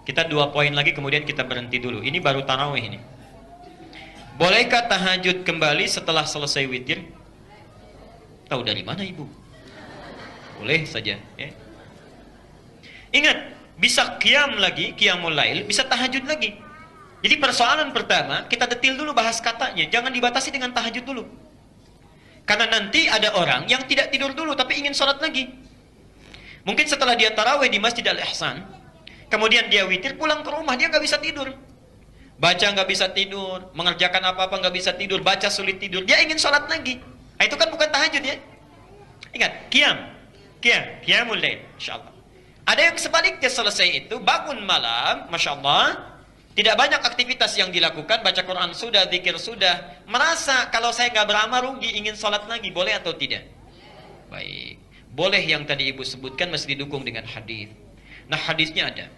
Kita 2 poin lagi kemudian kita berhenti dulu. Ini baru tarawih ini. Bolehkah tahajud kembali setelah selesai witir? Tahu dari mana ibu? Boleh saja ya. Ingat, bisa qiyam lagi, qiyamul lail, bisa tahajud lagi. Jadi persoalan pertama, kita detil dulu bahas katanya. Jangan dibatasi dengan tahajud dulu. Karena nanti ada orang yang tidak tidur dulu tapi ingin sholat lagi. Mungkin setelah dia tarawih di Masjid Al-Ihsan, kemudian dia witir, pulang ke rumah, dia nggak bisa tidur. Baca nggak bisa tidur, mengerjakan apa-apa nggak bisa tidur, baca sulit tidur, dia ingin sholat lagi. Nah, itu kan bukan tahajud ya. Ingat, qiyamul lail, insyaallah. Ada yang sebaliknya selesai itu, bangun malam, Masya Allah, tidak banyak aktivitas yang dilakukan, baca Quran sudah, zikir sudah, merasa kalau saya nggak beramal rugi, ingin sholat lagi, boleh atau tidak? Baik, boleh. Yang tadi ibu sebutkan mesti didukung dengan hadis. Nah, hadisnya ada.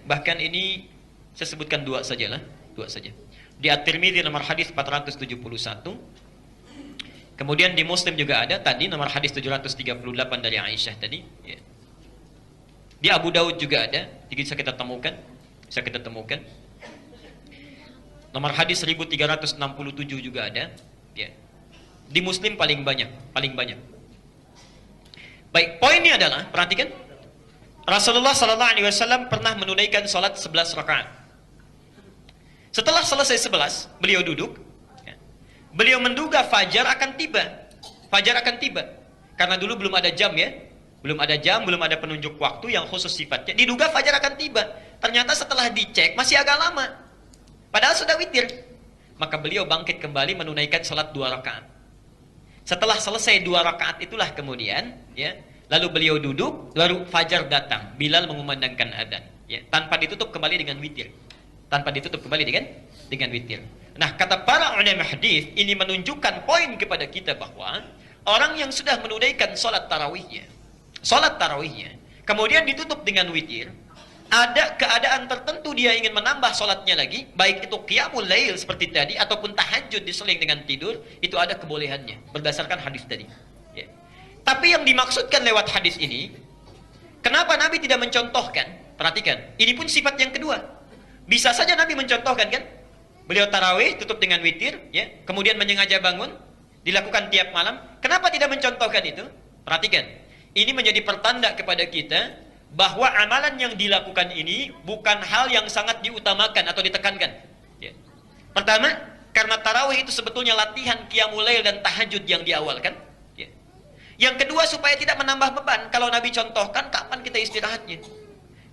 Bahkan ini saya sebutkan 2 saja. Di At-Tirmidzi nomor hadis 471. Kemudian di Muslim juga ada tadi nomor hadis 738 dari Aisyah tadi. Ya. Di Abu Daud juga ada, bisa kita temukan. Nomor hadis 1367 juga ada. Ya. Di Muslim paling banyak. Baik, poinnya adalah, perhatikan, Rasulullah SAW pernah menunaikan salat 11 rakaat. Setelah selesai 11, beliau duduk. Ya. Beliau menduga fajar akan tiba. Karena dulu belum ada jam ya. Belum ada penunjuk waktu yang khusus sifatnya. Diduga fajar akan tiba. Ternyata setelah dicek masih agak lama. Padahal sudah witir. Maka beliau bangkit kembali menunaikan salat 2 rakaat. Setelah selesai 2 rakaat itulah kemudian, ya, lalu beliau duduk, baru fajar datang. Bilal mengumandangkan adzan. Ya, tanpa ditutup kembali dengan witir. Nah, kata para ulama hadis, ini menunjukkan poin kepada kita bahwa orang yang sudah menunaikan salat tarawihnya, kemudian ditutup dengan witir, ada keadaan tertentu dia ingin menambah salatnya lagi, baik itu qiyamul lail seperti tadi ataupun tahajud diseling dengan tidur, itu ada kebolehannya berdasarkan hadis tadi. Ya. Tapi yang dimaksudkan lewat hadis ini, kenapa Nabi tidak mencontohkan? Perhatikan, ini pun sifat yang kedua. Bisa saja Nabi mencontohkan kan? Beliau tarawih tutup dengan witir, ya, kemudian menyengaja bangun, dilakukan tiap malam. Kenapa tidak mencontohkan itu? Perhatikan, ini menjadi pertanda kepada kita bahwa amalan yang dilakukan ini bukan hal yang sangat diutamakan atau ditekankan. Ya. Pertama, karena tarawih itu sebetulnya latihan qiyamul lail dan tahajud yang diawalkan. Ya. Yang kedua, supaya tidak menambah beban. Kalau Nabi contohkan, kapan kita istirahatnya?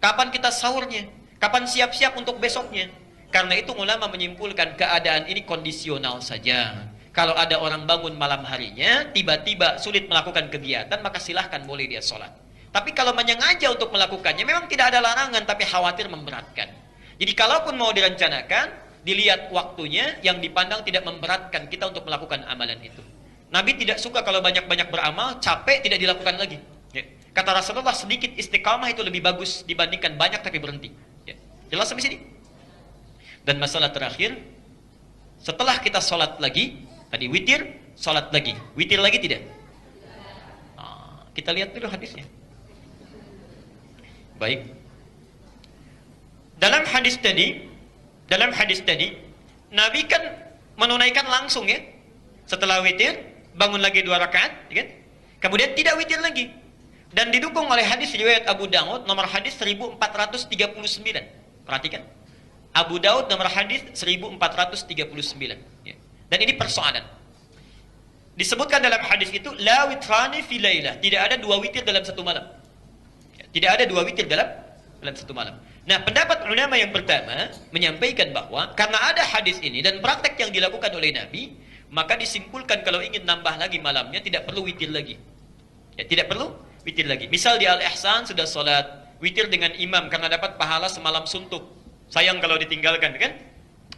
Kapan kita sahurnya? Kapan siap-siap untuk besoknya? Karena itu ulama menyimpulkan keadaan ini kondisional saja. Kalau ada orang bangun malam harinya, tiba-tiba sulit melakukan kegiatan, maka silahkan boleh dia sholat. Tapi kalau menyengaja untuk melakukannya, memang tidak ada larangan, tapi khawatir memberatkan. Jadi kalaupun mau direncanakan, dilihat waktunya yang dipandang tidak memberatkan kita untuk melakukan amalan itu. Nabi tidak suka kalau banyak-banyak beramal, capek tidak dilakukan lagi. Ya. Kata Rasulullah, sedikit istiqamah itu lebih bagus dibandingkan banyak tapi berhenti. Ya. Jelas sampai sini? Dan masalah terakhir, setelah kita sholat lagi, tadi witir, sholat lagi. Witir lagi tidak? Nah, kita lihat dulu hadisnya. Baik. Dalam hadis tadi, Nabi kan menunaikan langsung ya. Setelah witir, bangun lagi 2 rakaat, ya kan? Kemudian tidak witir lagi. Dan didukung oleh hadis riwayat Abu Daud nomor hadis 1439. Perhatikan. Abu Daud nomor hadis 1439. Ya. Dan ini persoalan. Disebutkan dalam hadis itu, la witrani fi lailah. Tidak ada 2 witir dalam satu malam. Tidak ada 2 witir dalam satu malam. Nah, pendapat ulama yang pertama menyampaikan bahwa karena ada hadis ini dan praktek yang dilakukan oleh Nabi, maka disimpulkan kalau ingin nambah lagi malamnya tidak perlu witir lagi. Ya, tidak perlu witir lagi. Misal di Al-Ihsan sudah sholat witir dengan imam karena dapat pahala semalam suntuk. Sayang kalau ditinggalkan kan?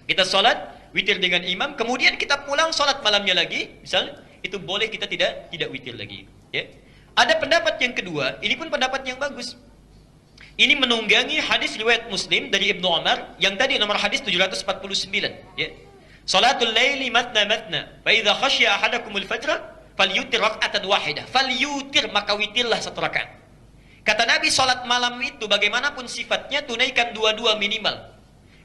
Kita sholat witir dengan imam, kemudian kita pulang sholat malamnya lagi, misalnya, itu boleh kita tidak witir lagi. Ya. Ada pendapat yang kedua, ini pun pendapat yang bagus. Ini menunggangi hadis riwayat Muslim dari Ibnu Umar yang tadi nomor hadis 749, ya. Salatul laili matna matna, fa idza khasya ahadakumul fajr falyutir rak'atan wahidah. Falyutir, maka witirlah 1 rakaat. Kata Nabi, sholat malam itu bagaimanapun sifatnya, tunaikan dua-dua minimal.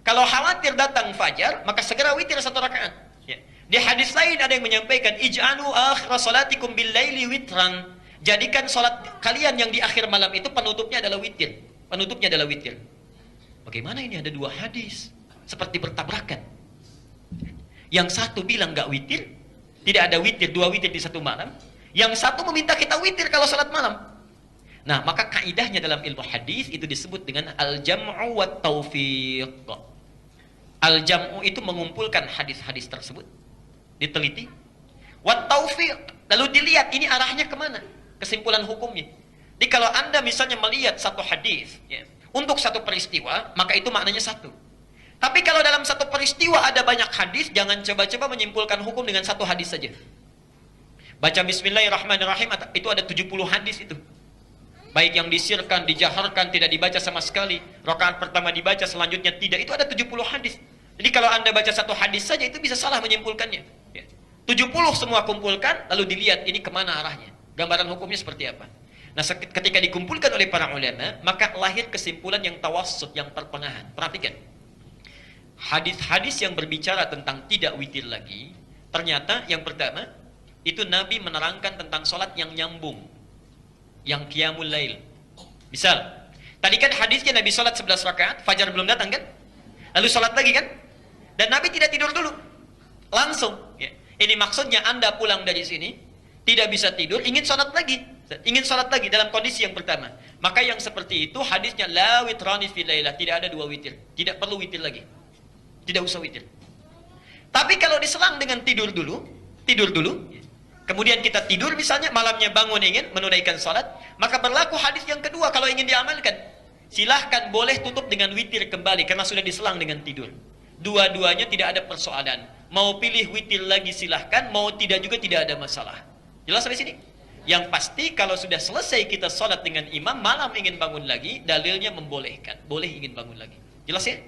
Kalau khawatir datang fajar, maka segera witir 1 rakaat. Ya. Di hadis lain ada yang menyampaikan, ij'alu akhira salatikum bil laili witran. Jadikan sholat kalian yang di akhir malam itu penutupnya adalah witir. Penutupnya adalah witir. Bagaimana ini ada 2 hadis? Seperti bertabrakan. Yang satu bilang nggak witir, tidak ada witir, 2 witir di 1 malam. Yang satu meminta kita witir kalau sholat malam. Nah, maka kaidahnya dalam ilmu hadis itu disebut dengan al-jam'u wat taufiq. Al-jam'u itu mengumpulkan hadis-hadis tersebut, diteliti. Wat taufiq, lalu dilihat ini arahnya kemana, kesimpulan hukumnya. Jadi kalau Anda misalnya melihat satu hadis ya, untuk satu peristiwa, maka itu maknanya satu. Tapi kalau dalam satu peristiwa ada banyak hadis, jangan coba-coba menyimpulkan hukum dengan satu hadis saja. Baca Bismillahirrahmanirrahim, itu ada 70 hadis itu. Baik yang disirkan, dijaharkan, tidak dibaca sama sekali. Rakaat pertama dibaca, selanjutnya tidak. Itu ada 70 hadis. Jadi kalau Anda baca satu hadis saja, itu bisa salah menyimpulkannya. Ya. 70 semua kumpulkan, lalu dilihat ini kemana arahnya. Gambaran hukumnya seperti apa. Nah, ketika dikumpulkan oleh para ulama, maka lahir kesimpulan yang tawassut, yang pertengahan. Perhatikan. Hadis-hadis yang berbicara tentang tidak witir lagi, ternyata yang pertama, itu Nabi menerangkan tentang sholat yang nyambung. Yang qiyamul lail. Misal, tadi kan hadisnya Nabi sholat 11 rakaat, fajar belum datang kan? Lalu sholat lagi kan? Dan Nabi tidak tidur dulu. Langsung. Ya. Ini maksudnya Anda pulang dari sini, tidak bisa tidur, ingin sholat lagi. Ingin sholat lagi dalam kondisi yang pertama. Maka yang seperti itu hadisnya la witrani fil lailah, tidak ada 2 witir. Tidak perlu witir lagi. Tidak usah witir. Tapi kalau diselang dengan tidur dulu, kemudian kita tidur misalnya, malamnya bangun ingin menunaikan sholat, maka berlaku hadis yang kedua kalau ingin diamalkan. Silahkan boleh tutup dengan witir kembali, karena sudah diselang dengan tidur. Dua-duanya tidak ada persoalan. Mau pilih witir lagi silahkan, mau tidak juga tidak ada masalah. Jelas sampai sini? Yang pasti kalau sudah selesai kita sholat dengan imam, malam ingin bangun lagi, dalilnya membolehkan. Boleh ingin bangun lagi. Jelas ya?